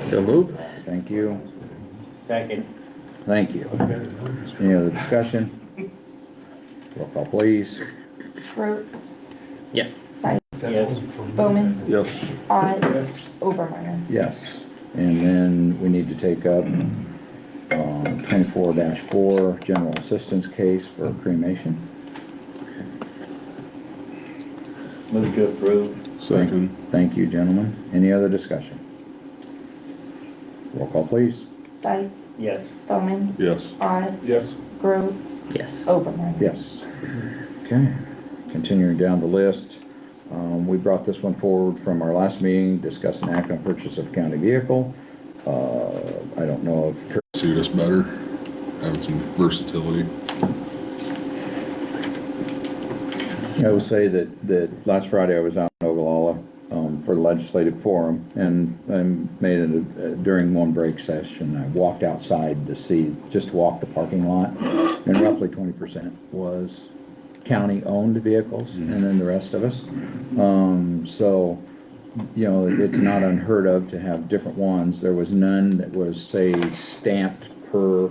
So move. Thank you. Second. Thank you. Any other discussion? Roll call, please. Rhodes, Yes. Sykes, Yes. Bowman, Yes. Odd, Obermeyer. Yes. And then we need to take up 24-4 general assistance case for cremation. Move to approve. Second. Thank you, gentlemen. Any other discussion? Roll call, please. Sykes, Yes. Bowman, Yes. Odd, Yes. Rhodes, Yes. Obermeyer. Yes. Okay, continuing down the list. We brought this one forward from our last meeting, discuss an act on purchase of county vehicle. I don't know if, Suit us better, have some versatility. I will say that last Friday I was out in Ogallala for the legislative forum, and I made it during one break session. I walked outside to see, just walk the parking lot, and roughly 20% was county-owned vehicles, and then the rest of us. So, you know, it's not unheard of to have different ones. There was none that was, say, stamped per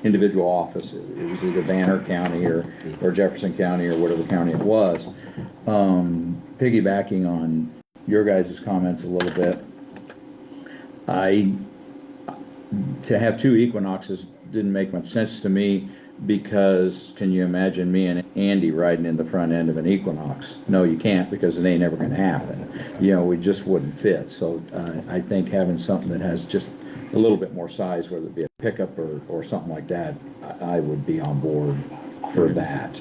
individual office. It was either Banner County or Jefferson County or whatever county it was. Piggybacking on your guys' comments a little bit, to have two Equinoxes didn't make much sense to me, because can you imagine me and Andy riding in the front end of an Equinox? No, you can't, because it ain't ever gonna happen. You know, we just wouldn't fit. So I think having something that has just a little bit more size, whether it be a pickup or something like that, I would be on board for that.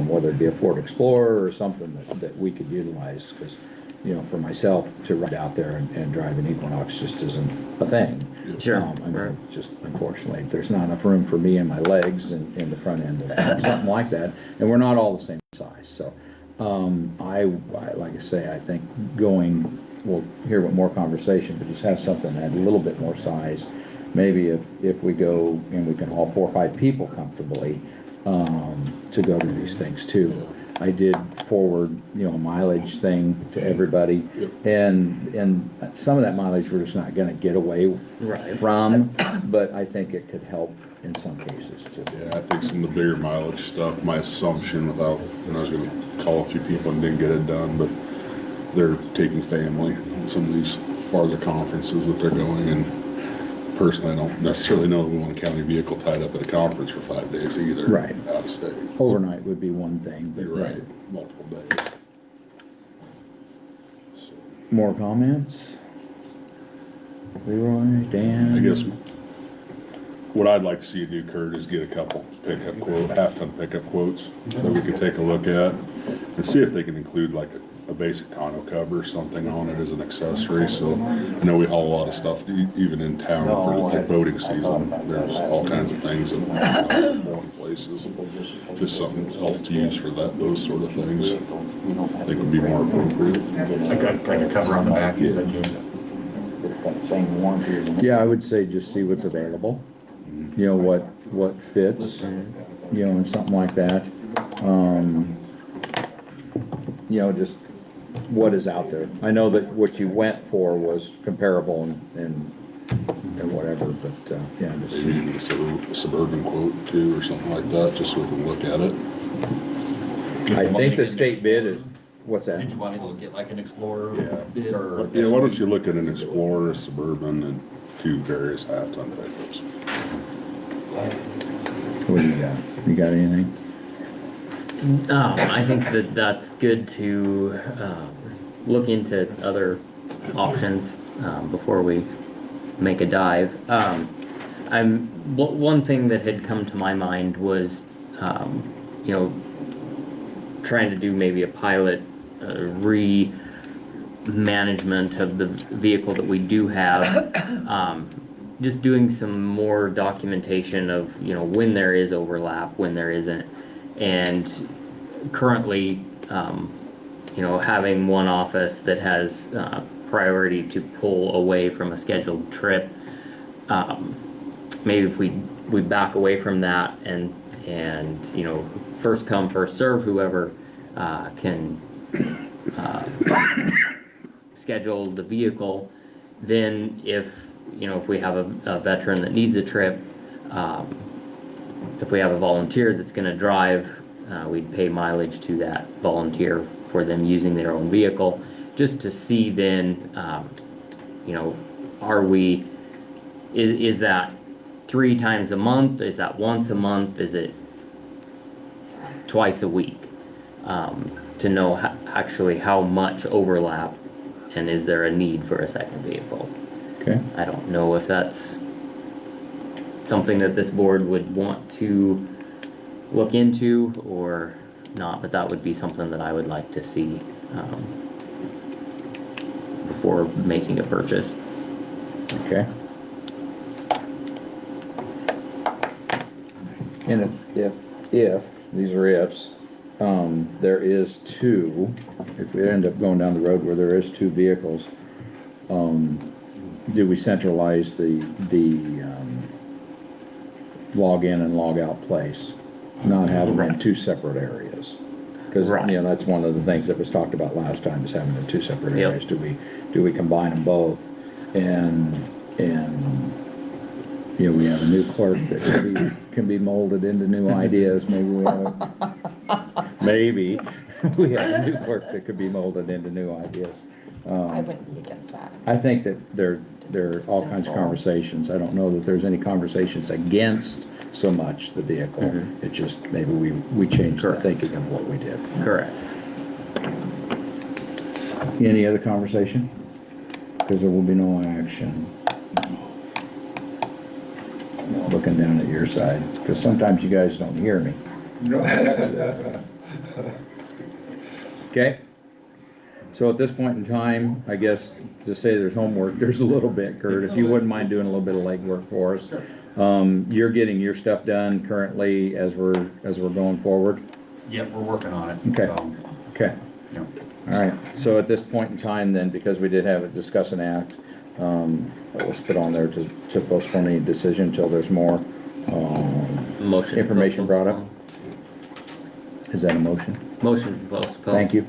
Whether it be a Ford Explorer or something that we could utilize, because, you know, for myself to ride out there and drive an Equinox just isn't a thing. Sure. I mean, just unfortunately, there's not enough room for me and my legs in the front end of something like that, and we're not all the same size. So, I like I say, I think we'll hear what more conversation, but just have something that had a little bit more size. Maybe if we go and we can haul 4 or 5 people comfortably, to go to these things too. I did forward, you know, a mileage thing to everybody, and some of that mileage we're just not gonna get away from, but I think it could help in some cases too. Yeah, I think some of the bigger mileage stuff, my assumption without, I was gonna call a few people and didn't get it done, but they're taking family on some of these farther conferences that they're going, and personally I don't necessarily know if we want a county vehicle tied up at a conference for 5 days either. Right. Out of state. Overnight would be one thing, but You're right, multiple days. So, more comments? Leroy, Dan? I guess what I'd like to see you do, Kurt, is get a couple pickup half-ton pickup quotes that we could take a look at and see if they can include like a basic tonneau cover or something on it as an accessory. So I know we haul a lot of stuff even in town for the boating season. There's all kinds of things in boating places. Just something else to use for those sort of things. I think would be more appropriate. Like a cover on the back, you said. Yeah, I would say just see what's available, you know, what fits, you know, and something like that. You know, just what is out there. I know that what you went for was comparable and whatever, but, yeah, just Maybe even a suburban quote too, or something like that, just so we can look at it. I think the state bid is, what's that? Did you want me to look at like an Explorer Yeah. bid or? Yeah, why don't you look at an Explorer, a Suburban, and 2 various half-ton pickups. What do you got? You got anything? I think that's good to look into other options before we make a dive. One thing that had come to my mind was, you know, trying to do maybe a pilot management of the vehicle that we do have. Just doing some more documentation of, you know, when there is overlap, when there isn't. And currently, you know, having one office that has priority to pull away from a scheduled trip, maybe if we back away from that and you know, first come, first serve, whoever can schedule the vehicle, then if you know, if we have a veteran that needs a trip, if we have a volunteer that's gonna drive, we'd pay mileage to that volunteer for them using their own vehicle, just to see then, you know, is that 3 times a month? Is that once a month? Is it twice a week? To know actually how much overlap, and is there a need for a second vehicle? Okay, I don't know if that's something that this board would want to look into or not, but that would be something that I would like to see before making a purchase. okay. And if, these are ifs, there is 2, if we end up going down the road where there is 2 vehicles, do we centralize the log in and log out place? Not have them in Right. 2 separate areas? Because, Right. you know, that's one of the things that was talked about last time, is having the 2 separate Yep. areas. Do we combine them both? And, you know, we have a new clerk that can be molded into new ideas. Maybe we have a new clerk that could be molded into new ideas. I wouldn't be against that. I think that there are all kinds of conversations. I don't know that there's any conversations against so much the vehicle. Mhm. It just, maybe we changed the Correct. thinking of what we did. Correct. Any other conversation? Because there will be no action. Looking down at your side, because sometimes you guys don't hear me. Okay? So at this point in time, I guess, to say there's homework, there's a little bit, Kurt, if you wouldn't mind doing a little bit of legwork for us. You're getting your stuff done currently as we're going forward? Yep, we're working on it. Okay. So, Okay. yep. All right, so at this point in time then, because we did have a discuss and act, let's put on there to postpone any decision until there's more, Motion. to Information brought up? postpone. is that a motion? Motion to postpone. Thank you,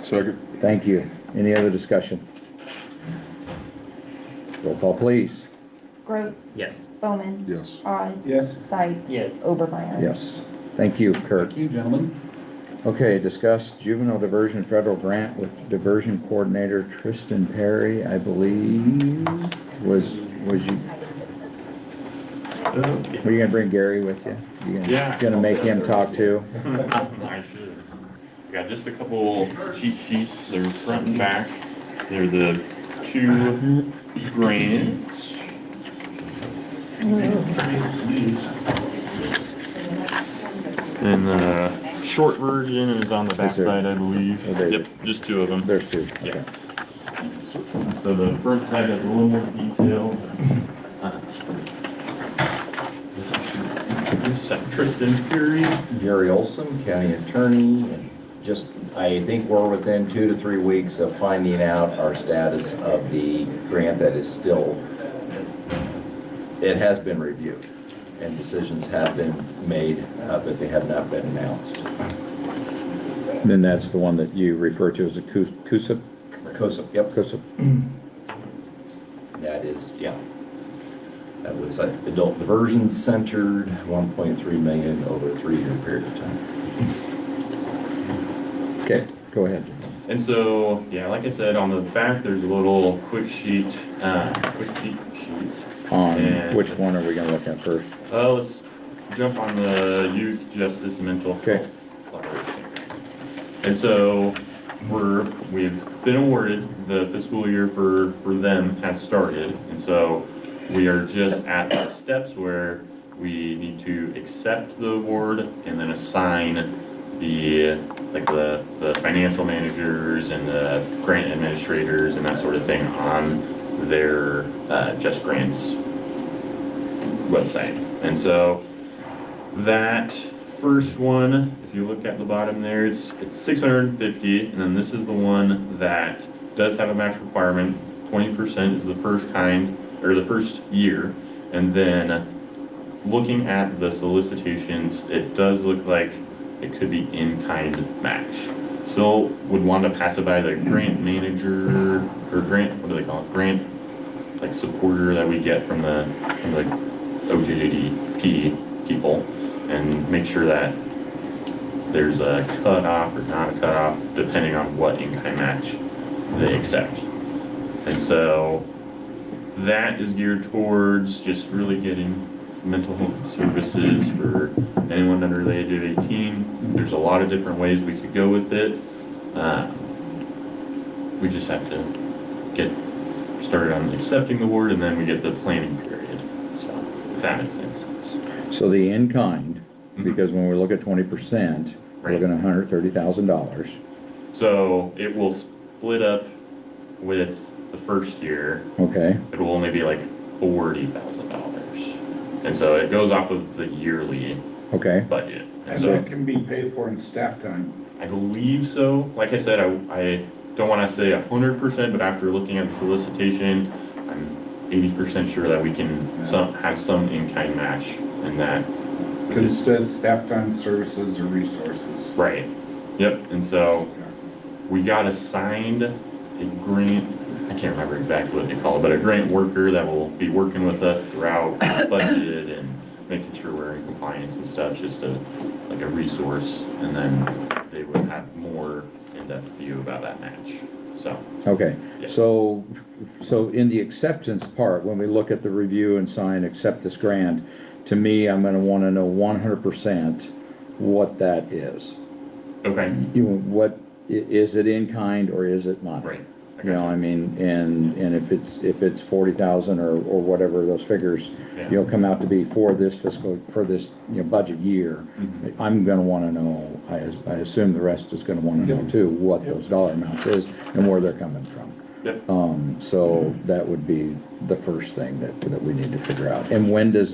Second? thank you. Any other discussion? Roll call, please. Gross, Yes. Bowman, Yes. Odd, Yes. Sykes, Yes. Obermeyer. Yes, thank you, Kurt. Thank you, gentlemen. Okay, discuss juvenile diversion federal grant with diversion coordinator Tristan Perry, I believe, was you, were you gonna bring Gary with you? You Yeah. Gonna make him talk too? I should. I got just a couple cheat sheets, they're front and back. They're the 2 grants. And the short version is on the back side, I believe. Oh, there you Yep, just 2 of them. There's 2. Okay. Yes. So the front side has a little more detail. This should introduce Tristan Perry. Gary Olson, county attorney, and just, I think we're within 2 to 3 weeks of finding out our status of the grant that is still, it has been reviewed, and decisions have been made, but they have not been announced. Then that's the one that you refer to as a CUSIP? COSA, yep, CUSIP. that is, yeah. That was adult diversion centered, 1.3 million over a 3-year period of time. Okay, go ahead. And so, yeah, like I said, on the back, there's a little quick sheet sheet. On And- which one are we gonna look at first? Let's jump on the youth justice and mental Okay. health collaboration. And so, we've been awarded, the fiscal year for them has started. And so, we are just at the steps where we need to accept the award and then assign the financial managers and the grant administrators and that sort of thing on their Just Grants website. And so that first one, if you look at the bottom there, it's 650, and then this is the one that does have a match requirement. 20% is the first kind, or the first year, and then looking at the solicitations, it does look like it could be in-kind match. Still would want to pass it by the grant manager, or grant, what do they call it? Grant like supporter that we get from the OJDP people and make sure that there's a cutoff or not a cutoff depending on what in-kind match they accept. And so that is geared towards just really getting mental health services for anyone under the age of 18. There's a lot of different ways we could go with it. We just have to get started on accepting the award, and then we get the planning period. So, if that makes any sense. So the in-kind, because when we look at 20%, we're Right. looking at $130,000. So it will split up with the first year. Okay, It will only be like $40,000, and so it goes off of the yearly okay, budget. And And so that can be paid for in staff time. I believe so. Like I said, I don't want to say 100%, but after looking at the solicitation, I'm 80% sure that we can have some in-kind match, and that. Because it says staff time, services, or resources. Right. Yep. And so we got assigned a grant. I can't remember exactly what they call it, but a grant worker that will be working with us throughout the budget and making sure we're in compliance and stuff, just like a resource. And then they would have more in-depth view about that match. So, okay. Yeah. So in the acceptance part, when we look at the review and sign, accept this grant, to me, I'm gonna wanna know 100% what that is. okay. What, is it in kind or is it not? Right. I You know, gotcha. I mean, and if it's 40,000 or whatever those figures, Yeah. you know, come out to be for this budget year, Mhm. I'm gonna wanna know, I assume the rest is gonna wanna know too, what those dollar amounts is and where they're coming from. Yep. So that would be the first thing that we need to figure out. And when does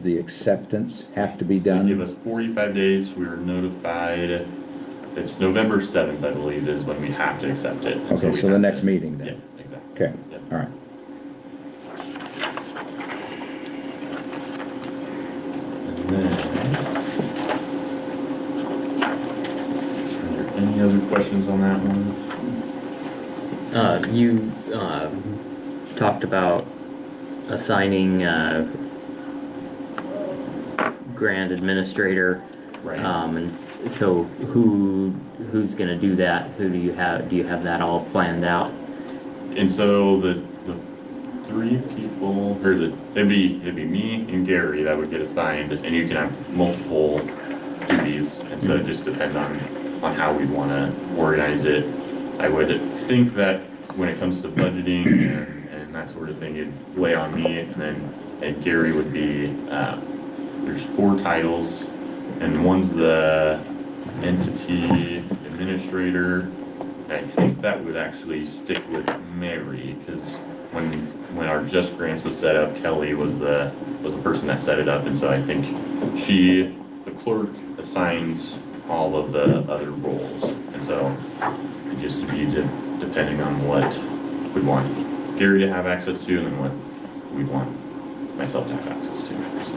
the acceptance have to be They give done? us 45 days. We were notified. It's November 7th, I believe, is when we have to accept it. And Okay, we so the have next to- meeting Yeah, then? exactly. Okay, Yep. all right. And then, are there any other questions on that one? You talked about assigning grant administrator. Right. And so who's gonna do that? Do you have that all planned out? And so the three people, or it'd be me and Gary that would get assigned, and you can have multiple duties, and so it just depends on how we want to organize it. I would think that when it comes to budgeting and that sort of thing, it'd lay on me, and Gary would be, there's 4 titles, and one's the entity administrator. I think that would actually stick with Mary, because when our Just Grants was set up, Kelly was the person that set it up, and so I think the clerk assigns all of the other roles, and so it just to be depending on what we want Gary to have access to, and then what we want myself to have access to, so.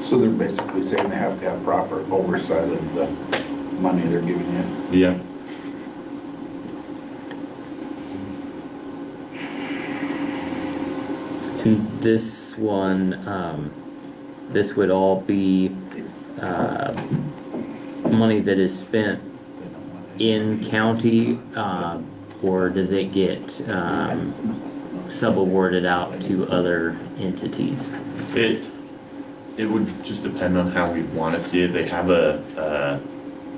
So they're basically saying they have to have proper oversight of the money they're giving you. Yeah. And this one, this would all be money that is spent in county, or does it get subawarded out to other entities? It would just depend on how we want to see it. They have a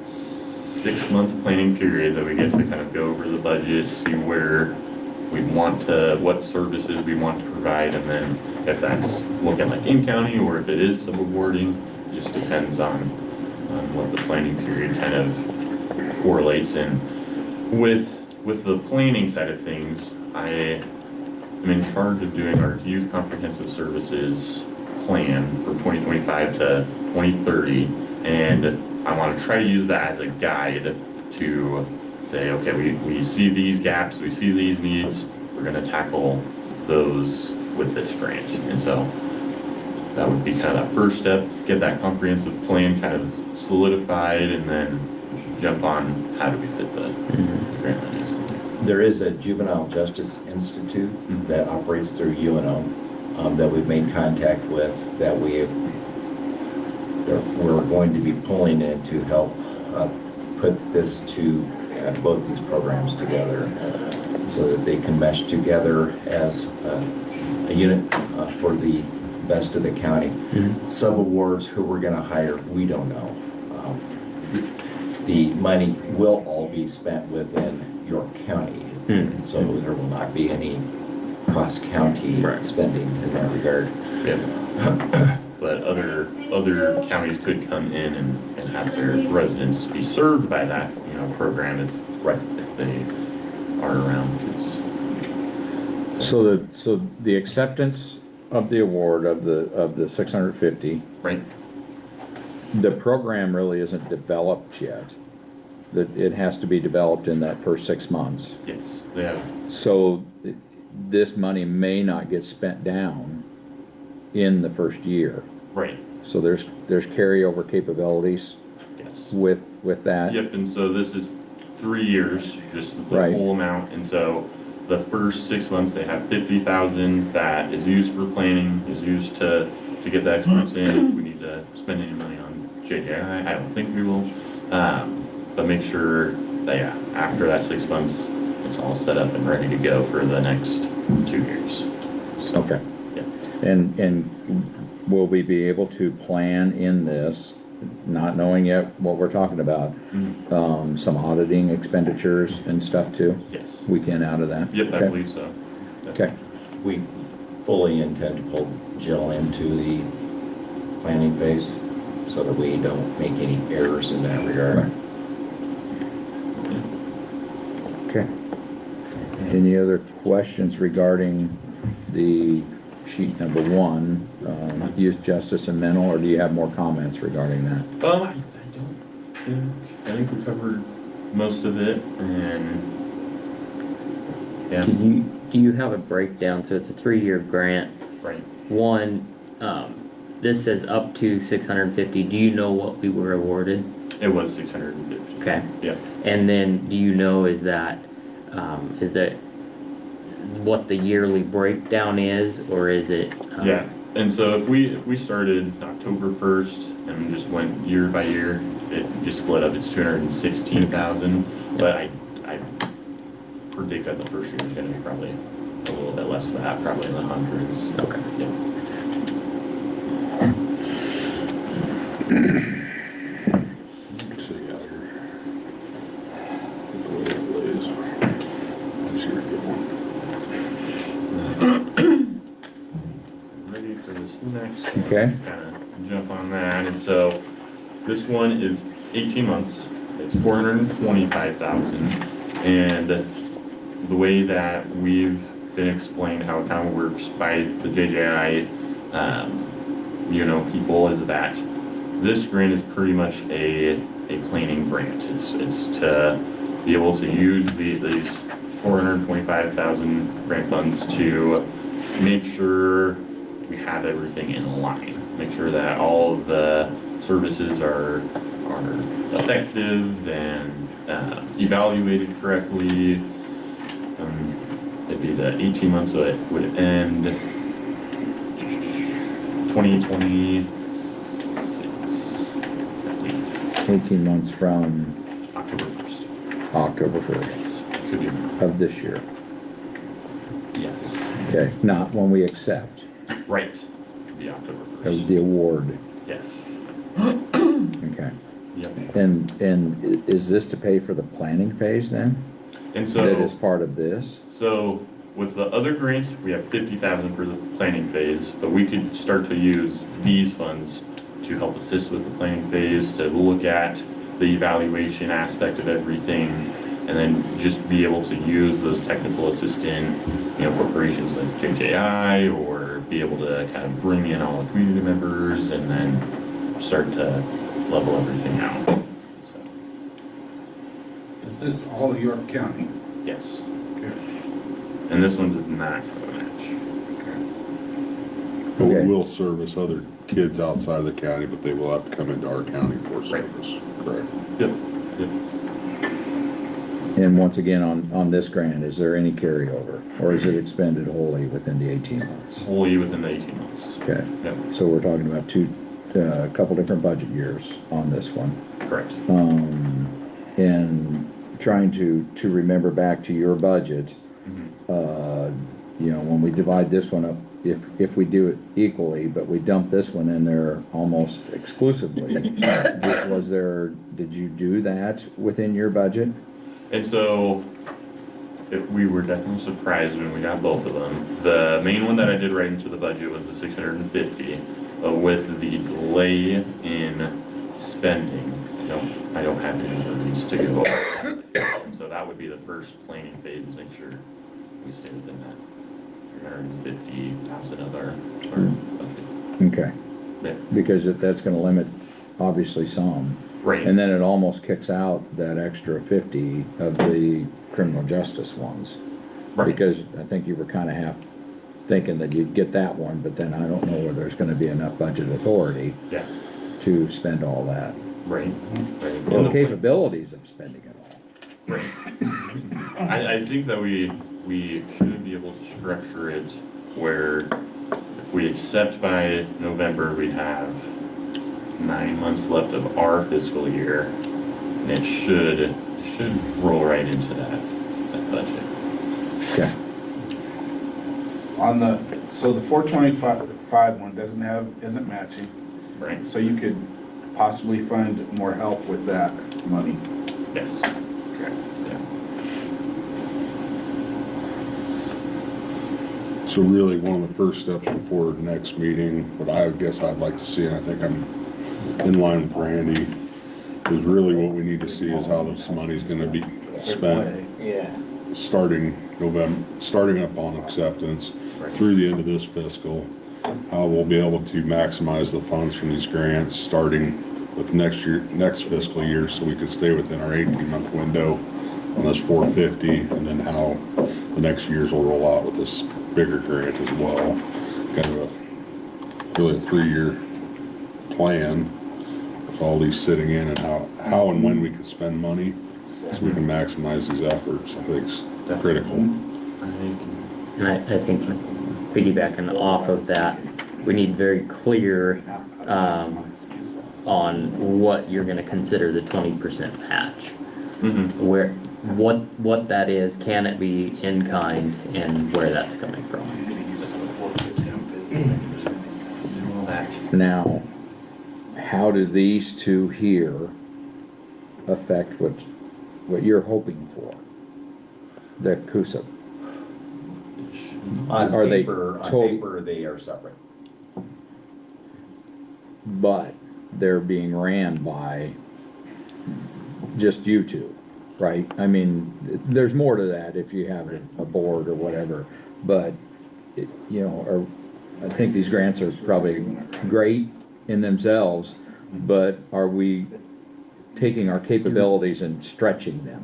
6-month planning period that we get to kind of go over the budget, see where we want to, what services we want to provide, and then if that's looking like in-county or if it is subawarding, it just depends on what the planning period kind of correlates in. With the planning side of things, I am in charge of doing our youth comprehensive services plan for 2025 to 2030, and I want to try to use that as a guide to say, okay, we see these gaps, we see these needs, we're going to tackle those with this grant. And so that would be kind of that first step, get that comprehensive plan kind of solidified, and then jump on how do we fit the grant monies. There is a Juvenile Justice Institute that operates through UNO that we've made contact with, that we're going to be pulling in to help put this to both these programs together so that they can mesh together as a unit for the best of the county. Subawards, who we're going to hire, we don't know. The money will all be spent within York County, so there will not be any cross-county Right. spending in that regard. Yeah. But other counties could come in and have their residents be served by that, program if they are around. So the acceptance of the award of the 650, Right? the program really isn't developed yet. That it has to be developed in that first 6 months. Yes, they have. So this money may not get spent down in the first year. Right, So there's carryover capabilities yes. with that. Yep, and so this is 3 years, just the Right. whole amount, and so the first 6 months, they have 50,000 that is used for planning, is used to get the experts in. If we need to spend any money on JJI, I don't think we will. But make sure that, yeah, after that 6 months, it's all set up and ready to go for the next 2 years. So, Okay. yeah. And will we be able to plan in this, not knowing yet what we're talking about, some auditing expenditures and stuff too? Yes. We can out of that? Yep, I Okay. believe so. Yep. Okay, We fully intend to pull Jill into the planning phase so that we don't make any errors in that regard. Right. okay. Any other questions regarding the sheet number 1, youth justice and mental, or do you have more comments regarding that? I think we covered most of it, and yeah, Do you have a breakdown? So it's a 3-year grant. right. One, this says up to 650. Do you know what we were awarded? It was 650. Okay. Yeah. And then do you know is that what the yearly breakdown is, or is it? Yeah. And so if we started October 1st and just went year by year, it just split up. It's 216,000. But I predict that the first year is going to be probably a little bit less than that, probably in the hundreds. Okay. Yeah. Let's see out here. Get the way it lays. That's your good one. Ready for this next one. Okay. Kind of jump on that. And so this one is 18 months. It's 425,000. And the way that we've been explained how it kind of works by the JJI, people is that this grant is pretty much a planning grant. It's to be able to use these 425,000 grant funds to make sure we have everything in line. Make sure that all of the services are effective and evaluated correctly. It'd be the 18 months, so it would end 2026, I believe, 18 months from October 1st. October 1st Yes, could be, of this year. yes, Okay, not when we accept, right, could be October of 1st. the award. Yes, Okay. yep. And is this to pay for the planning phase then? And That is so, part of this? so with the other grant, we have 50,000 for the planning phase, but we could start to use these funds to help assist with the planning phase, to look at the evaluation aspect of everything, and then just be able to use those technical assistant, corporations like JJI, or be able to kind of bring in all the community members and then start to level everything out. So, Is this all of York County? yes. Okay. And this one does not have a match. Okay. But we Okay. will service other kids outside of the county, but they will have to come into our county for Right. service. Correct. Yep, yep. And once again, on this grant, is there any carryover? Or is it expended wholly within the 18 months? Wholly within the 18 months. Okay, Yep, so we're talking about a couple different budget years on this one. correct. And trying to remember back to your budget, Mhm. you know, when we divide this one up, if we do it equally, but we dump this one in there almost exclusively, did you do that within your budget? And so, we were definitely surprised when we got both of them. The main one that I did write into the budget was the 650, with the delay in spending. I don't have any of these to go over. And so that would be the first planning phase, is make sure we stay within that 350,000 of our budget. Okay, Yeah. because that's gonna limit, obviously, some. Right. And then it almost kicks out that extra 50 of the criminal justice ones. Right. Because I think you were kinda half thinking that you'd get that one, but then I don't know whether there's gonna be enough budget authority Yeah, to spend all that. right. Right. Or And the- capabilities of spending it all. Right. I think that we should be able to structure it where if we accept by November, we have 9 months left of our fiscal year, and it should roll right into that budget. Okay, So the 425 one isn't matching, Right? so you could possibly find more help with that money. Yes. Okay. Yeah. So really, one of the first steps before next meeting, what I guess I'd like to see, and I think I'm in line with Randy, is really what we need to see is how this money's gonna be spent, Yeah. starting upon acceptance through the end of this fiscal. How we'll be able to maximize the funds from these grants, starting with next fiscal year, so we could stay within our 18-month window on this 450, and then how the next years will roll out with this bigger grant as well. Kind of really a 3-year plan with all these sitting in, and how and when we can spend money so we can maximize these efforts. I think it's critical. And I think piggybacking off of that, we need very clear, on what you're gonna consider the 20% match. Mm-hmm. Where, what that is, can it be in kind, and where that's coming from. now, how do these two here affect what you're hoping for? The CUSA, On Are they total- paper, they are separate. but they're being ran by just you two, right? I mean, there's more to that if you have a board or whatever, but, you know, I think these grants are probably great in themselves, but are we taking our capabilities and stretching them?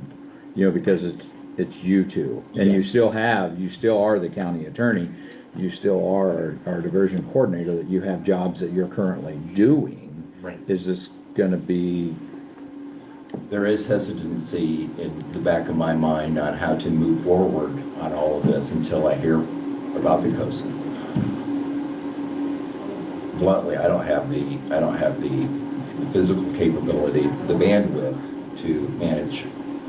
You know, because it's you two, and you Yes. still are the county attorney, you still are our diversion coordinator, that you have jobs that you're currently doing. Right. Is this gonna be, There is hesitancy in the back of my mind on how to move forward on all of this until I hear about the COSA. Bluntly, I don't have the physical capability, the bandwidth to manage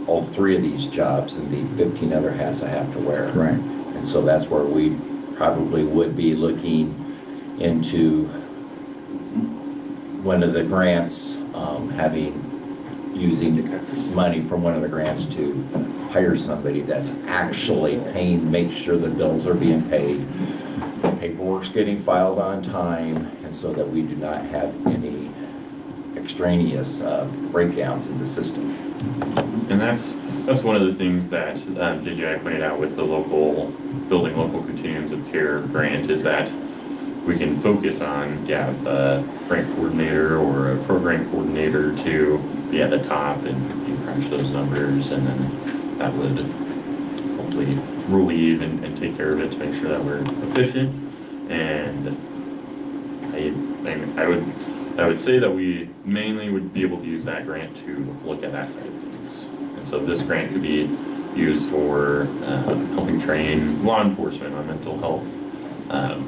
all 3 of these jobs and the 15 other hats I have to wear. right, And so that's where we probably would be looking into one of the grants, using money from one of the grants to hire somebody that's actually paying, make sure the bills are being paid, paperwork's getting filed on time, and so that we do not have any extraneous breakdowns in the system. And that's one of the things that JGI pointed out with the building local continuums of care grant, is that we can focus on, a grant coordinator or a program coordinator to be at the top and you crunch those numbers, and then that would hopefully relieve and take care of it to make sure that we're efficient and I would say that we mainly would be able to use that grant to look at that side of things. And so this grant could be used for helping train law enforcement on mental health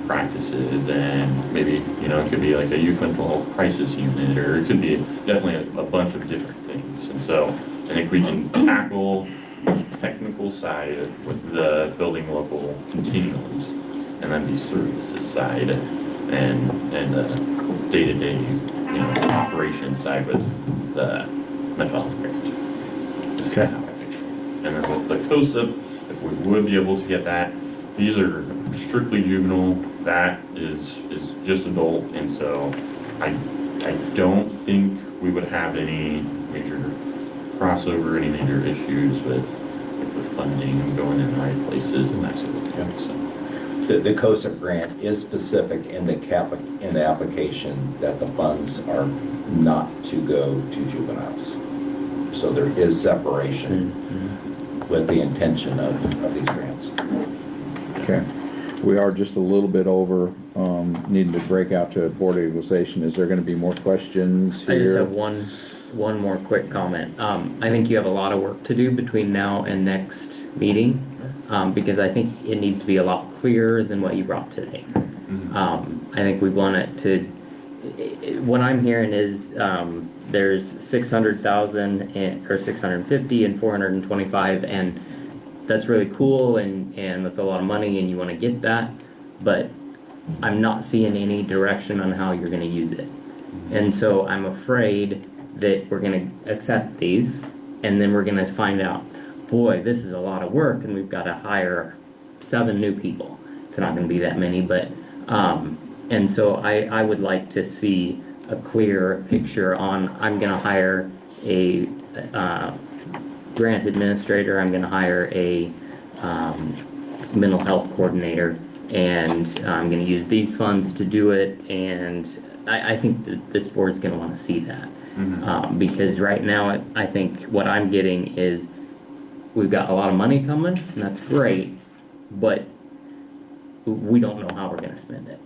practices, and maybe, it could be like a youth mental health crisis unit, or it could be definitely a bunch of different things. And so I think we can tackle the technical side with the building local continuums, and then the services side and day-to-day, operations side with the mental health grant. That's Okay. kind of how I picture it. And then with the COSIP, if we would be able to get that, these are strictly juvenile, that is just adult, and so I don't think we would have any major crossover, any major issues with funding and going in the right places and that sort of thing, so. The COSIP grant is specific in the application that the funds are not to go to juveniles. So there is separation with the intention of these grants. Okay. We are just a little bit over, needing to break out to Board of Equalization. Is there gonna be more questions here? I just have one more quick comment. I think you have a lot of work to do between now and next meeting, because I think it needs to be a lot clearer than what you brought today. I think we want it to, what I'm hearing is, there's 600,000 or 650 and 425, and that's really cool, and that's a lot of money, and you want to get that, but I'm not seeing any direction on how you're going to use it. And so I'm afraid that we're going to accept these, and then we're going to find out, boy, this is a lot of work, and we've got to hire 7 new people. It's not going to be that many, but, and so I would like to see a clear picture on, I'm going to hire a grant administrator, I'm going to hire a mental health coordinator, and I'm going to use these funds to do it, and I think that this board's going to want to see that. Because right now, I think what I'm getting is we've got a lot of money coming, and that's great, but we don't know how we're going to spend it.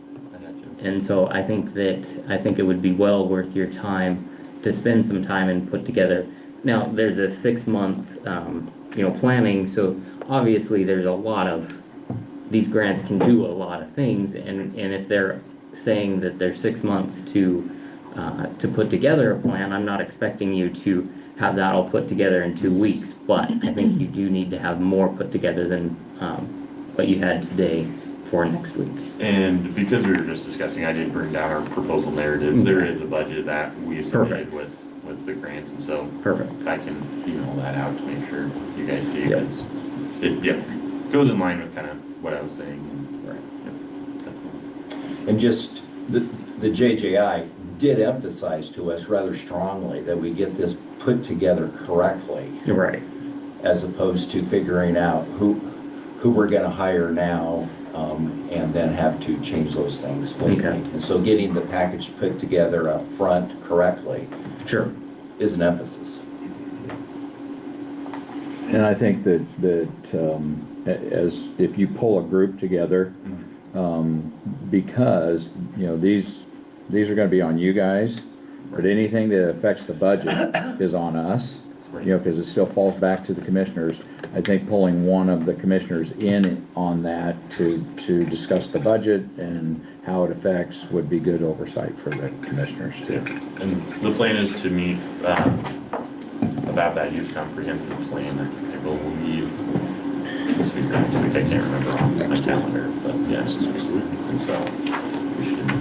And so I think it would be well worth your time to spend some time and put together. Now, there's a 6-month, planning, so obviously there's a lot of, these grants can do a lot of things, and if they're saying that there's 6 months to put together a plan, I'm not expecting you to have that all put together in 2 weeks, but I think you do need to have more put together than what you had today for next week. And because we were just discussing, I did bring down our proposal narratives. There is a budget that we submitted with the grants, and so Perfect. I can email that out to make sure you guys see, Yep. because it goes in line with kind of what I was saying. Right. Yep, definitely. And just, the JJI did emphasize to us rather strongly that we get this put together correctly, Right. as opposed to figuring out who we're gonna hire now, and then have to change those things later. Okay. And so getting the package put together up front correctly Sure. is an emphasis. And I think that as, if you pull a group together, because, these are gonna be on you guys, but anything that affects the budget is on us, because it still falls back to the commissioners. I think pulling one of the commissioners in on that to discuss the budget and how it affects would be good oversight for the commissioners too. And the plan is to meet about that youth comprehensive plan, I believe, this week or next week, I can't remember on my calendar, but yes, next week. And so we should be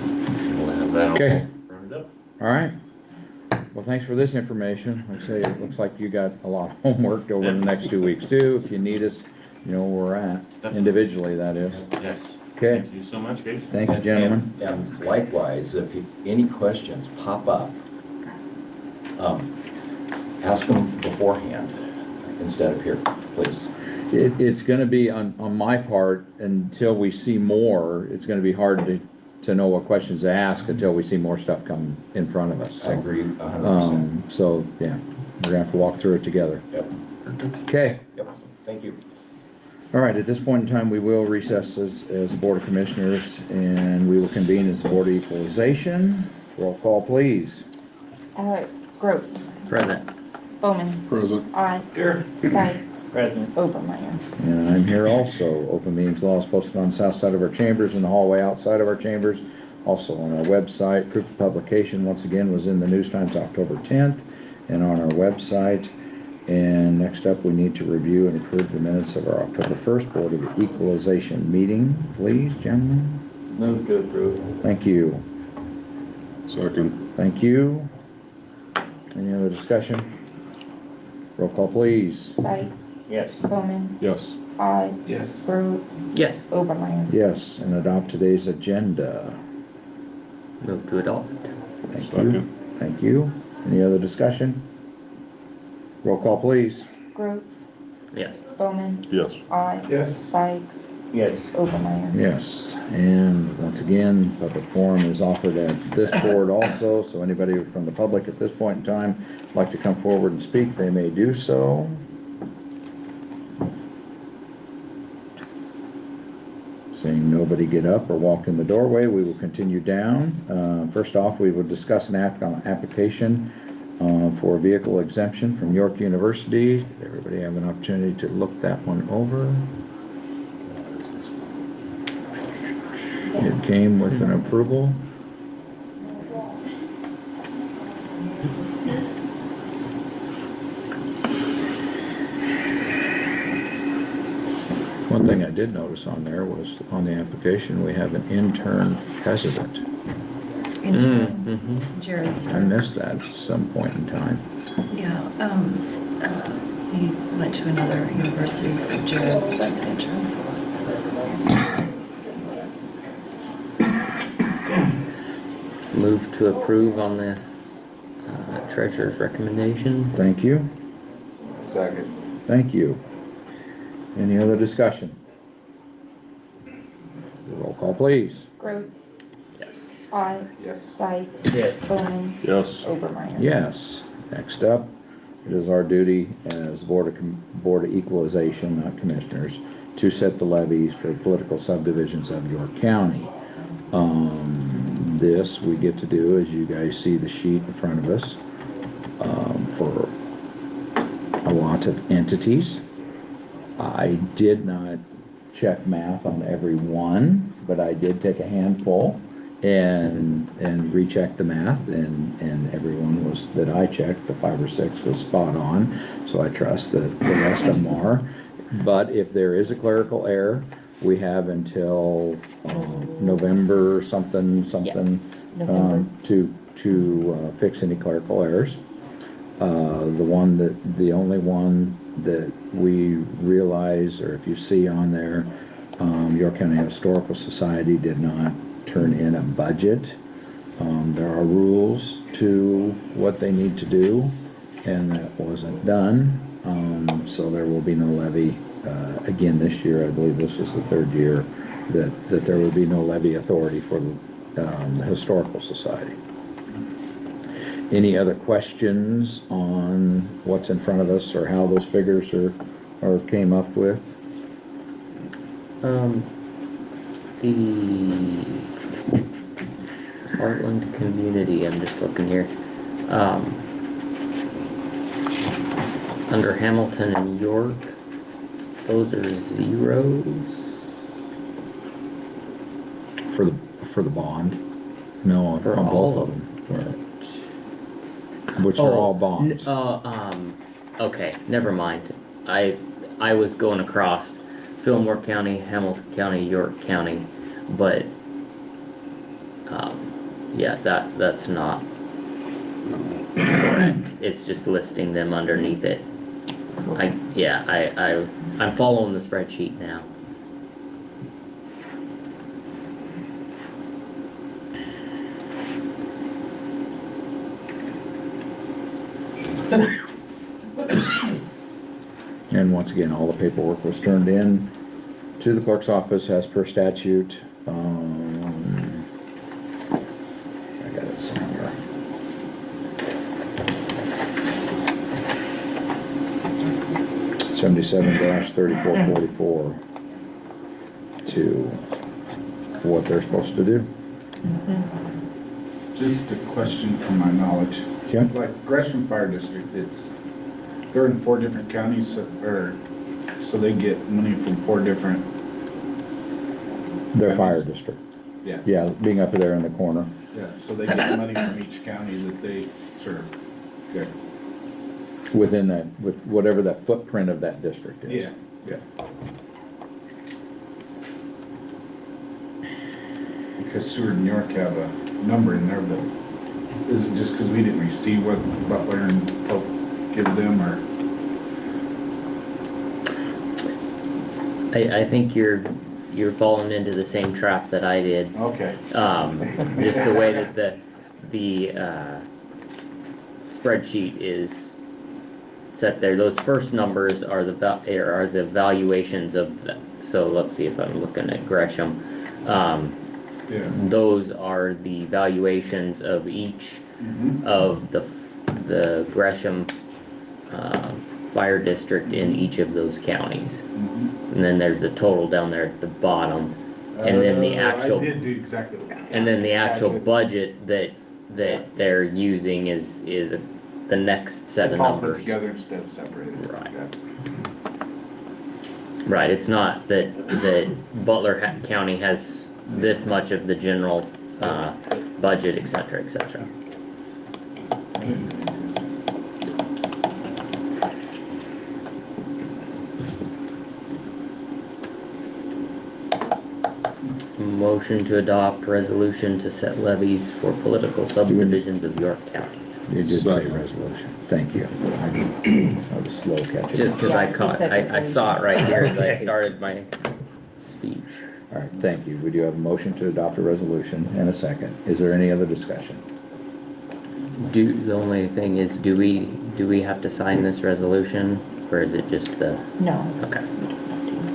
able to have that all Okay. rounded up. All right. Well, thanks for this information. Like I say, it looks like you got a lot of homework over the next 2 weeks too. If you need us, you know where we're at, individually, that is. Yes. Okay. Thank you so much, guys. Thank you, gentlemen. And likewise, if any questions pop up, ask them beforehand instead of here, please. It's gonna be on my part, until we see more, it's gonna be hard to know what questions to ask until we see more stuff come in front of us. I agree 100%. So, yeah, we're gonna have to walk through it together. Yep, Okay, yep, thank you. All right, at this point in time, we will recess as the Board of Commissioners, and we will convene as the Board of Equalization. Roll call, please. Gross, Present. Bowman, Present. I, Sykes, President. Obermeyer. And I'm here also. Open meetings law is posted on the south side of our chambers, in the hallway outside of our chambers, also on our website. Proof of publication, once again, was in the News Times October 10th and on our website. And next up, we need to review and approve the minutes of our October 1st Board of Equalization meeting. Please, gentlemen. Move to approve. Thank you. Second. Thank you. Any other discussion? Roll call, please. Sykes, Yes. Bowman, Yes. I, Yes. Gross, Yes. Obermeyer. Yes, and adopt today's agenda. Move to adopt. Thank you. Second. Thank you. Any other discussion? Roll call, please. Gross, Yes. Bowman, Yes. I, Yes. Sykes, Yes. Obermeyer. Yes, and once again, public forum is offered at this board also, so anybody from the public at this point in time like to come forward and speak, they may do so. Seeing nobody get up or walk in the doorway, we will continue down. First off, we will discuss an act on application for a vehicle exemption from York University. Did everybody have an opportunity to look that one over? It came with an approval. One thing I did notice on there was, on the application, we have an intern president. Jared I Stark. missed that at some point in time. Yeah, he went to another university, so Jared's been an intern for. Move to approve on the treasurer's recommendation. Thank you. Second. Thank you. Any other discussion? Roll call, please. Gross, Yes. I, Yes. Sykes, Yes. Bowman, Yes. Obermeyer. Yes. Next up, it is our duty as Board of Equalization, not Commissioners, to set the levies for political subdivisions of York County. This we get to do, as you guys see the sheet in front of us, for a lot of entities. I did not check math on every one, but I did take a handful and recheck the math, and everyone was, that I checked, the 5 or 6 was spot on, so I trust that the rest of them are. But if there is a clerical error, we have until November something, Yes, November. to fix any clerical errors. The only one that we realize, or if you see on there, York County Historical Society did not turn in a budget. There are rules to what they need to do, and that wasn't done. So there will be no levy again this year. I believe this was the 3rd year that there will be no levy authority for the Historical Society. Any other questions on what's in front of us or how those figures are came up with? The Heartland community, I'm just looking here. Under Hamilton and York, those are zeros. For the bond? No, For on all both of of them. them. Which are all bonds. Okay, never mind. I was going across Fillmore County, Hamilton County, York County, but, yeah, that's not correct. It's just listing them underneath it. I'm following the spreadsheet now. And once again, all the paperwork was turned in to the clerk's office as per statute. I got it somewhere. 77-3444 to what they're supposed to do. Just a question from my knowledge. Yeah. Like Gresham Fire District, they're in 4 different counties, so they get money from 4 different, Their fire district. yeah. Yeah, being up there in the corner. Yeah, so they get money from each county that they serve. Okay. Within that, with whatever that footprint of that district is. Yeah, yeah. Because Seward and York have a number in there, but is it just because we didn't receive what Butler and Polk give them, or? I think you're falling into the same trap that I did. Okay. Just the way that the spreadsheet is set there. Those first numbers are the valuations of the, so let's see if I'm looking at Gresham. Yeah. Those are the valuations of each Mhm. of the Gresham fire district in each of those counties. Mhm. And then there's the total down there at the bottom. And then the actual, I did do exactly what. and then the actual Gotcha. budget that they're using is the next set of It's all put numbers. together instead of separated. Right. Yeah. Right, it's not that Butler County has this much of the general, budget, et cetera, et cetera. Motion to adopt resolution to set levies for political subdivisions of York County. You did say Second. resolution. Thank you. I was slow catching. Just on. cause I Yeah, he caught, said I saw it right here as I Okay. started my speech. All right, thank you. We do have a motion to adopt a resolution and a second. Is there any other discussion? The only thing is, do we have to sign this resolution, or is it just the, No. okay.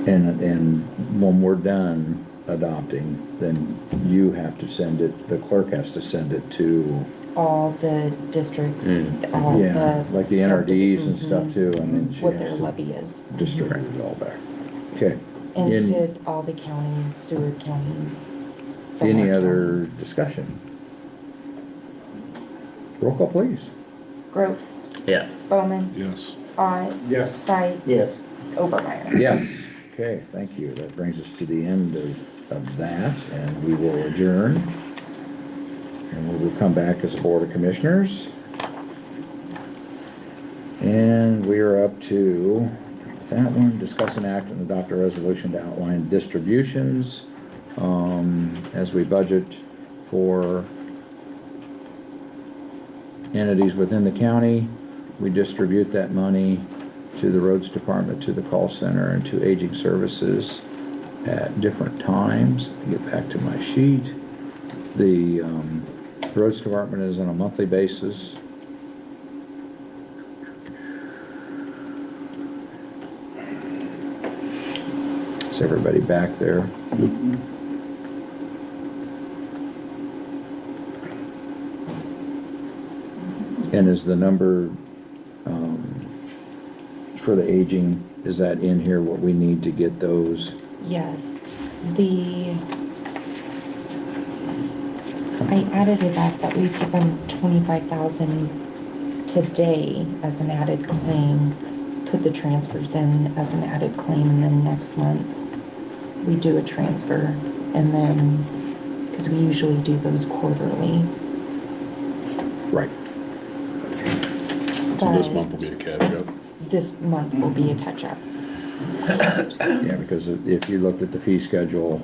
And when we're done adopting, then you have to send it, the clerk has to send it to, All the districts, Mm. all the. yeah, like the NRDs and Mhm. stuff too, and then she What their has to levy is. distribute it all back. Okay. And In- to all the counties, Seward County. Any Fenwick other County. discussion? Roll call, please. Gross, Yes. Bowman, Yes. Odd, Yes. Sykes. Yes. Obermeyer. Yes. Okay, thank you. That brings us to the end of that, and we will adjourn. And we will come back as a Board of Commissioners. And we are up to that one, discuss an act and adopt a resolution to outline distributions, as we budget for entities within the county. We distribute that money to the roads department, to the call center, and to aging services at different times. Get back to my sheet. The roads department is on a monthly basis. Is everybody back there? And is the number for the aging, is that in here, what we need to get those? Yes, I added it up that we give them 25,000 today as an added claim, put the transfers in as an added claim, and then next month we do a transfer, and then, because we usually do those quarterly. Right. So this But month will be a catch up. this month will be a catch-up. Yeah, because if you looked at the fee schedule,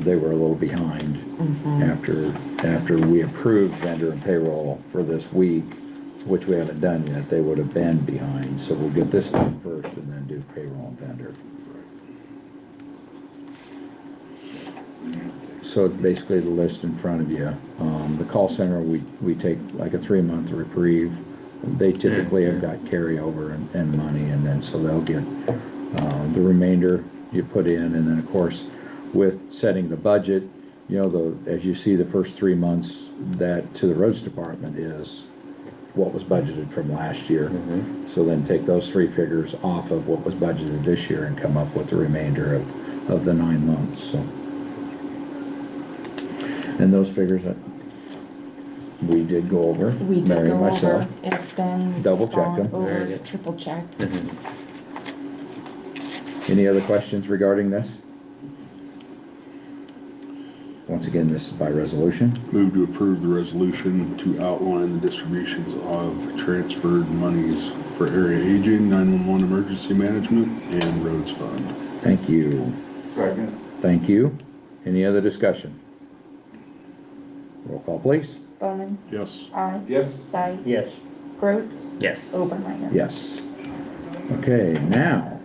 they were a little behind after we approved vendor and payroll for this week, which we haven't done yet, they would have been behind. So we'll get this done first and then do payroll and vendor. So basically the list in front of you, the call center, we take like a 3-month reprieve. They typically have got carryover and money, and then so they'll get the remainder you put in, and then of course with setting the budget, you know, as you see the first 3 months that to the roads department is what was budgeted from last year. Mhm. So then take those three figures off of what was budgeted this year and come up with the remainder of the 9 months, so. And those figures that we did go over, We did Mary go and myself. over, it's been. Double checked them. gone Very Over, good. triple checked. Mhm. Any other questions regarding this? Once again, this is by resolution. Move to approve the resolution to outline the distributions of transferred monies for area aging, 911 emergency management, and roads fund. Thank you. Second. Thank you. Any other discussion? Roll call, please. Bowman, Yes. aye. Yes. Sykes. Yes. Groats, Yes. Obermeyer. Yes. Okay, now,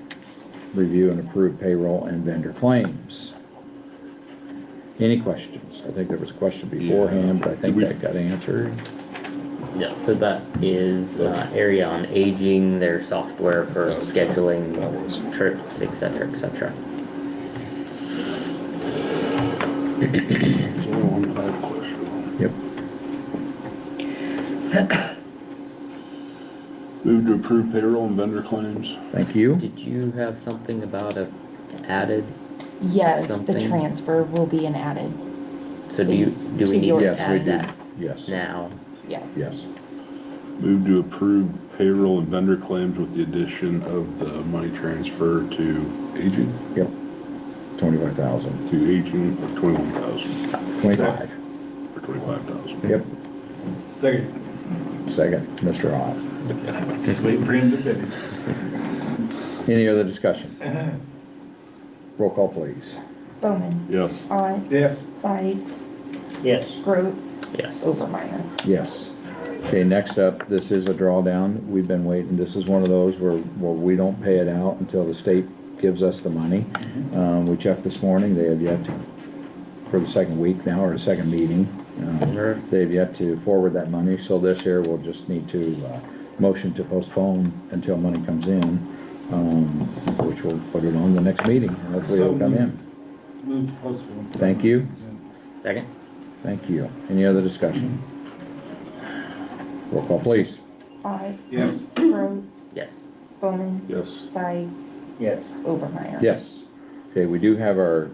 review and approve payroll and vendor claims. Any questions? I think there was a question beforehand, but I think Did we- that got answered. Yeah, so that is area on aging, their software for scheduling trips, et cetera, et cetera. There's only one that I have a question on. Yep. Move to approve payroll and vendor claims. Thank you. Did you have something about a added, Yes, the Something. transfer will be an added, so do To we need your- to Yes, we add do. that Yes, now? yes. yes. Move to approve payroll and vendor claims with the addition of the money transfer to aging, Yep. 25,000. to aging of 21,000, 25. or 25,000. Yep. Second. Second, Mr. Odd. Just waiting for him to finish. Any other discussion? Roll call, please. Bowman, Yes. aye. Yes. Sykes, Yes. Groats, Yes. Obermeyer. Yes. Okay, next up, this is a drawdown. We've been waiting. This is one of those where we don't pay it out until the state gives us the money. We checked this morning. They have yet to, for the second week now, or the second meeting, Sure. they've yet to forward that money. So this year, we'll just need to motion to postpone until money comes in, which we'll put it on the next meeting. Hopefully it'll come in. Move to postpone. Thank you. Second? Thank you. Any other discussion? Roll call, please. Aye. Yes. Groats, Yes. Bowman, Yes. Sykes, Yes. Obermeyer. Yes. Okay, we do have our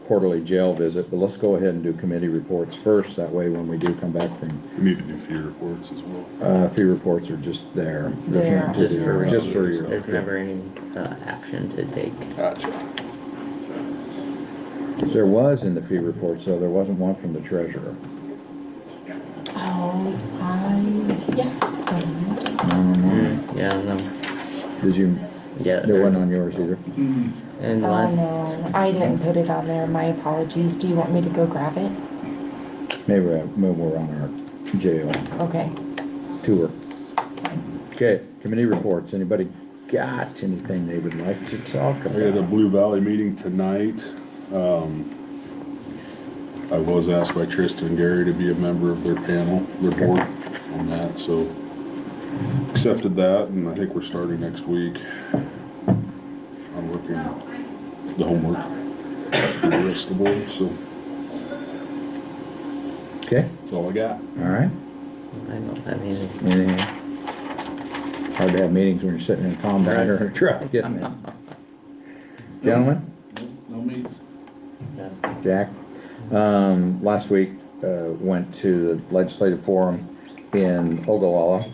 quarterly jail visit, but let's go ahead and do committee reports first. That way, when we do come back from, We need to do fee reports as well. fee reports are just there. There's There. nothing to Just do. for Just for reviews. your. There's never any action to take. Gotcha. There was in the fee report, so there wasn't one from the treasurer. Oh, yeah. Yeah, no, Did you, yeah. there wasn't on yours either? Oh, Unless, no, I didn't put it on there. My apologies. Do you want me to go grab it? Maybe we're on our jail Okay. tour. Okay, committee reports. Anybody got anything they would like to talk I had a about? Blue Valley meeting tonight. I was asked by Tristan and Gary to be a member of their panel, their board on that, so accepted that, and I think we're starting next week on working the homework for the rest of the board, so Okay, that's all I got. all right. I don't have any. Anything? Hard to have meetings when you're sitting in a combine or a truck getting it. Gentlemen, No meats. Jack, last week, went to the legislative forum in Ogallala.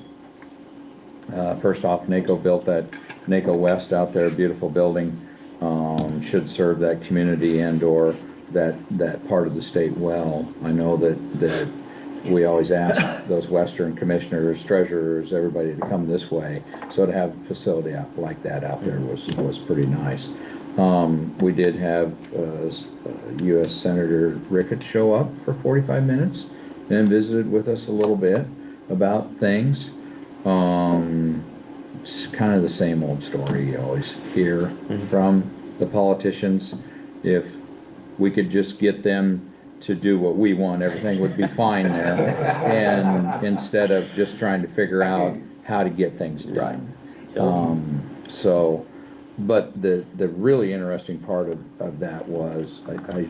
First off, NACO built that NACO West out there, beautiful building. Should serve that community and or that part of the state well. I know that we always ask those western commissioners, treasurers, everybody to come this way. So to have a facility like that out there was pretty nice. We did have U.S. Senator Ricketts show up for 45 minutes and visited with us a little bit about things. It's kind of the same old story you always hear from the politicians. If we could just get them to do what we want, everything would be fine there. And instead of just trying to figure out how to get things done. But the really interesting part of that was, I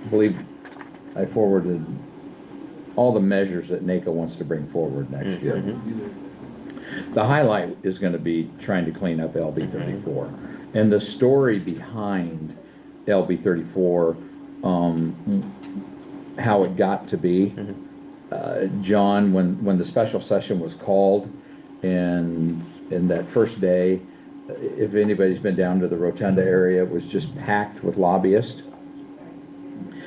believe I forwarded all the measures that NACO wants to bring forward next year. The highlight is gonna be trying to clean up LB 34. And the story behind LB 34, how it got to be. John, when the special session was called, and that first day, if anybody's been down to the Rotunda area, it was just packed with lobbyists.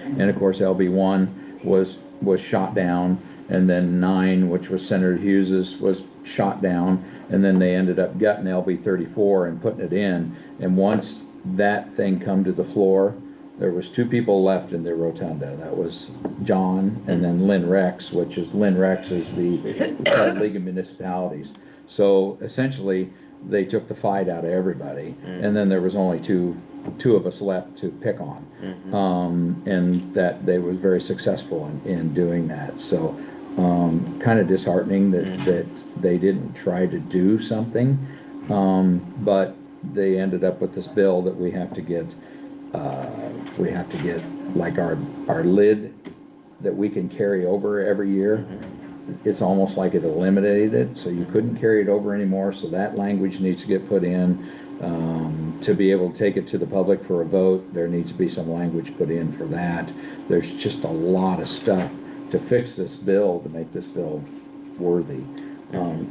And of course, LB1 was shot down, and then 9, which was Senator Hughes's, was shot down, and then they ended up gutting LB 34 and putting it in. And once that thing come to the floor, there was 2 people left in the Rotunda. That was John and then Lynn Rex, Lynn Rex is the League of Municipalities. So essentially, they took the fight out of everybody, and then there was only two of us left to pick on. And that they were very successful in doing that. So kind of disheartening that they didn't try to do something, but they ended up with this bill that we have to get like our lid that we can carry over every year. It's almost like it eliminated it, so you couldn't carry it over anymore, so that language needs to get put in. To be able to take it to the public for a vote, there needs to be some language put in for that. There's just a lot of stuff to fix this bill, to make this bill worthy.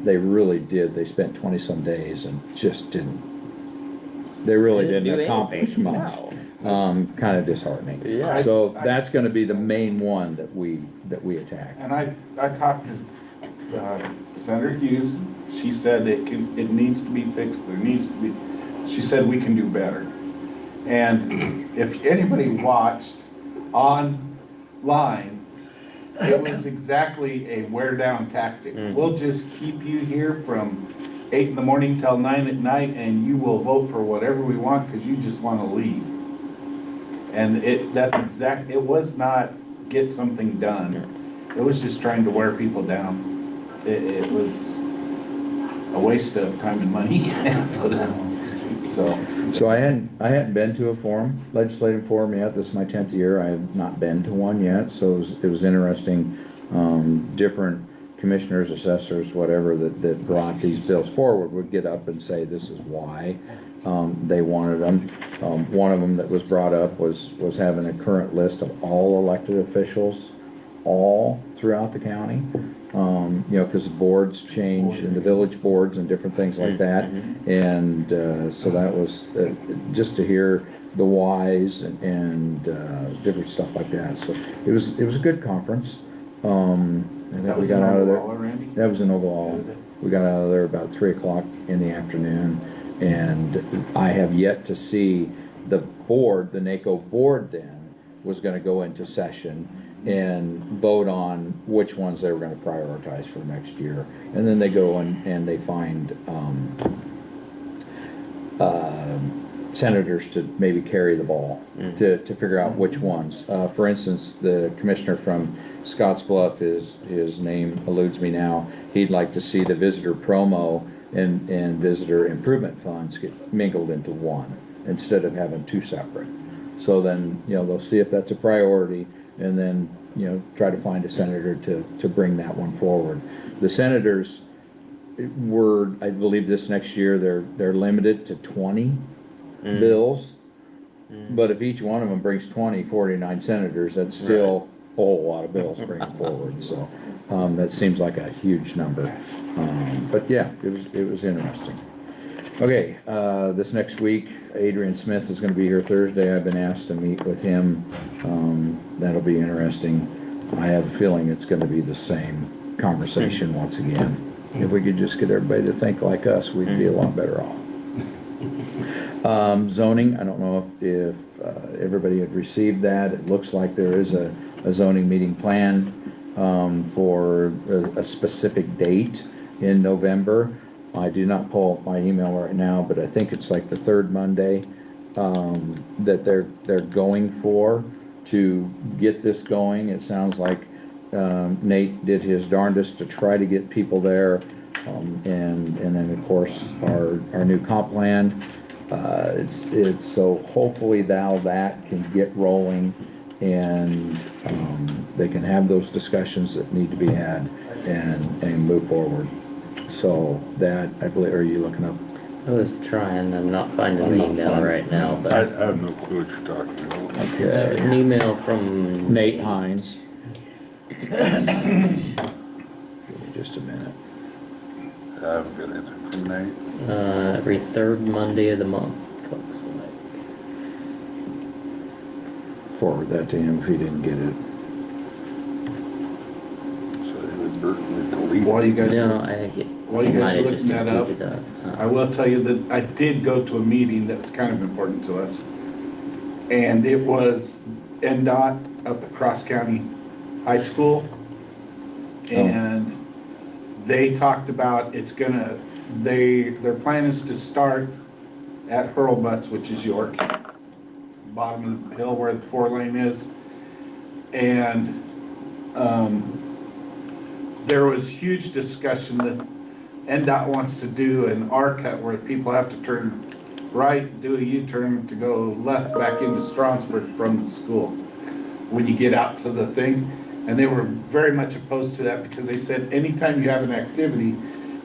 They really did. They spent 20-some days and just they really didn't accomplish much. Kind of disheartening. Yeah. So that's gonna be the main one that we attack. And I talked to Senator Hughes. She said it needs to be fixed. She said we can do better. And if anybody watched online, it was exactly a wear down tactic. We'll just keep you here from 8 in the morning till 9 at night, and you will vote for whatever we want because you just want to leave. And it was not get something done. It was just trying to wear people down. It was a waste of time and money. So I hadn't been to a legislative forum yet. This is my 10th year. I have not been to one yet, so it was interesting. Different commissioners, assessors, whatever, that brought these bills forward would get up and say this is why they wanted them. One of them that was brought up was having a current list of all elected officials all throughout the county. Because the boards change, and the village boards and different things like that. And so that was just to hear the whys and different stuff like that. So it was a good conference. I think we got out of there. That was in Oglala. We got out of there about 3 o'clock in the afternoon, and I have yet to see the board. The NACO board then was going to go into session and vote on which ones they were going to prioritize for next year. And then they go and they find senators to maybe carry the ball to figure out which ones. For instance, the commissioner from Scottsbluff, his name eludes me now, he'd like to see the visitor promo and visitor improvement funds get mingled into one instead of having 2 separate. So then, they'll see if that's a priority, and then, try to find a senator to bring that one forward. The senators were, I believe this next year, they're limited to 20 bills. But if each one of them brings 49 senators, that's still a whole lot of bills bringing forward. So that seems like a huge number. But yeah, it was interesting. Okay, this next week, Adrian Smith is going to be here Thursday. I've been asked to meet with him. That'll be interesting. I have a feeling it's going to be the same conversation once again. If we could just get everybody to think like us, we'd be a lot better off. Zoning, I don't know if everybody had received that. It looks like there is a zoning meeting planned for a specific date in November. I do not pull up my email right now, but I think it's like the 3rd Monday that they're going for to get this going. It sounds like Nate did his darndest to try to get people there, and then of course our new comp plan. It's so hopefully that can get rolling and, they can have those discussions that need to be had and move forward. So that, I believe, are you looking up? I was trying, I'm not finding I'm the not email finding right now, I but have no clue what you're talking about. that was an email from Nate Hines. Give me just a minute. I haven't got anything from Nate. Every third Monday of the month, looks like. Forward that to him if he didn't get it. So he would delete. While you guys, No, I think it. while you might guys are have looking just that up, deleted that. I will tell you that I did go to a meeting that was kind of important to us. And it was NDOT up at Cross County High School. And they talked about their plan is to start at Hurlbutts, which is York, bottom of the hill where the 4-lane is. And there was huge discussion that NDOT wants to do an R-cut where people have to turn right, do a U-turn to go left back into Strasburg from the school when you get out to the thing. And they were very much opposed to that because they said anytime you have an activity,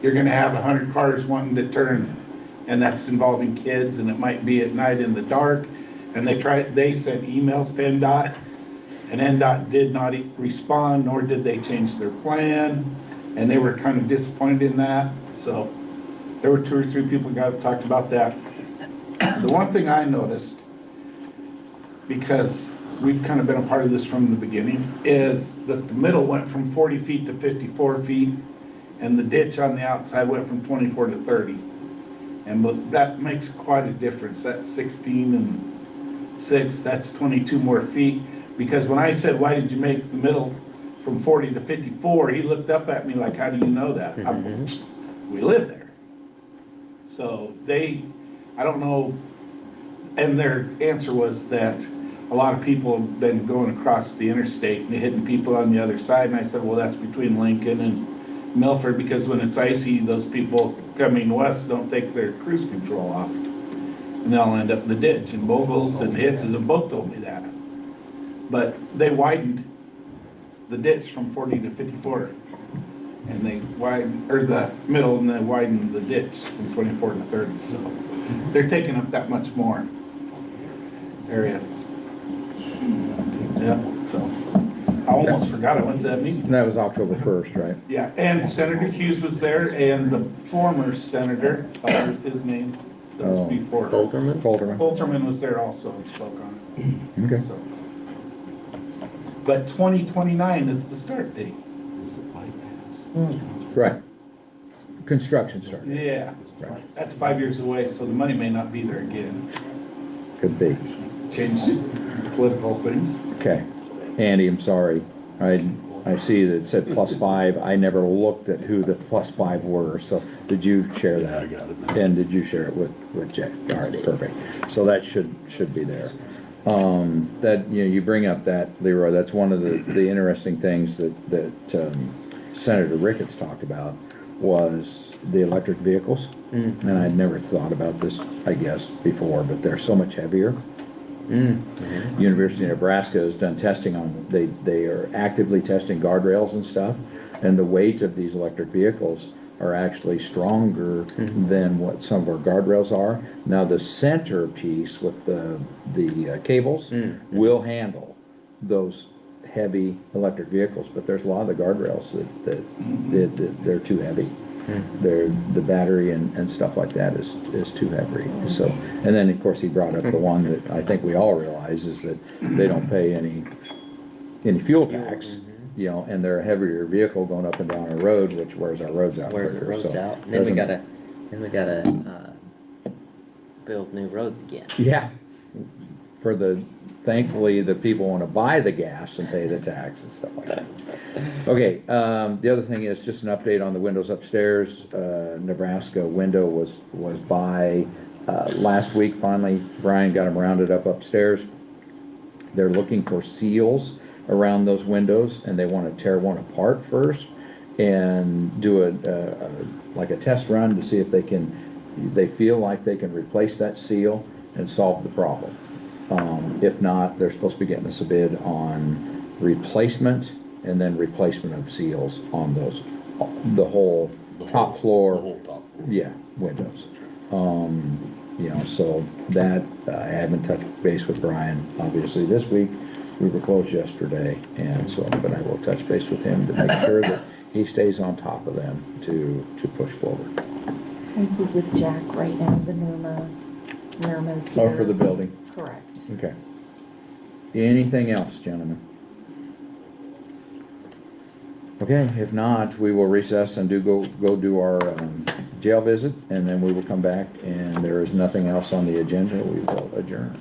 you're gonna have 100 cars wanting to turn. And that's involving kids, and it might be at night in the dark. And they sent emails to NDOT, and NDOT did not respond, nor did they change their plan. And they were kind of disappointed in that. So there were 2 or 3 people who talked about that. The one thing I noticed, because we've kind of been a part of this from the beginning, is that the middle went from 40 feet to 54 feet, and the ditch on the outside went from 24 to 30. And that makes quite a difference. That's 16 and 6, that's 22 more feet. Because when I said, why did you make the middle from 40 to 54, he looked up at me like, how do you know that? We live there. So I don't know, and their answer was that a lot of people have been going across the interstate and hitting people on the other side. And I said, well, that's between Lincoln and Milford, because when it's icy, those people coming west don't take their cruise control off. And they'll end up in the ditch. And Bogles and Hitzes have both told me that. But they widened the ditch from 40 to 54. And they widened, or the middle, and they widened the ditch from 24 to 30. So they're taking up that much more area. Yeah, so I almost forgot I went to that meeting. That was October 1st, right? Yeah, and Senator Hughes was there, and the former senator, his name, that was before. Bolterman? Colterman. Holterman was there also and spoke on it. Okay. So. But 2029 is the start date. Right. Construction start. Yeah, Right. that's 5 years away, so the money may not be there again. Could be. Change political things. Okay. Andy, I'm sorry. I see that it said +5. I never looked at who the +5 were, so did you share Yeah, I that? got it now. And did you share it with Jack? All right, perfect. So that should be there. That, you bring up that, Leroy, that's one of the interesting things that Senator Ricketts talked about was the electric vehicles. And I'd never thought about this, I guess, before, but they're so much heavier. University of Nebraska has done testing on, they are actively testing guardrails and stuff, and the weight of these electric vehicles are actually stronger than what some of our guardrails are. Now, the center piece with the cables will handle those heavy electric vehicles, but there's a lot of the guardrails that they're too heavy. The battery and stuff like that is too heavy. So, and then of course he brought up the one that I think we all realize is that they don't pay any fuel tax, and they're a heavier vehicle going up and down a road, which wears our roads out. Where's the further, roads so out? And then we doesn't- gotta build new roads again. Yeah. Thankfully, the people want to buy the gas and pay the tax and stuff like that. Okay, the other thing is just an update on the windows upstairs. Nebraska window was by last week. Finally, Brian got them rounded up upstairs. They're looking for seals around those windows, and they want to tear one apart first and do like a test run to see if they feel like they can replace that seal and solve the problem. If not, they're supposed to be getting us a bid on replacement and then replacement of seals on those, the whole top The floor, whole top floor. yeah, windows. You know, so that, I haven't touched base with Brian, obviously, this week. We were closed yesterday, and so, but I will touch base with him to make sure that he stays on top of them to push forward. And he's with Jack right now, the Nirma's here. Oh, for the building, Correct. okay. Anything else, gentlemen? Okay, if not, we will recess and go do our jail visit, and then we will come back, and there is nothing else on the agenda, we will adjourn.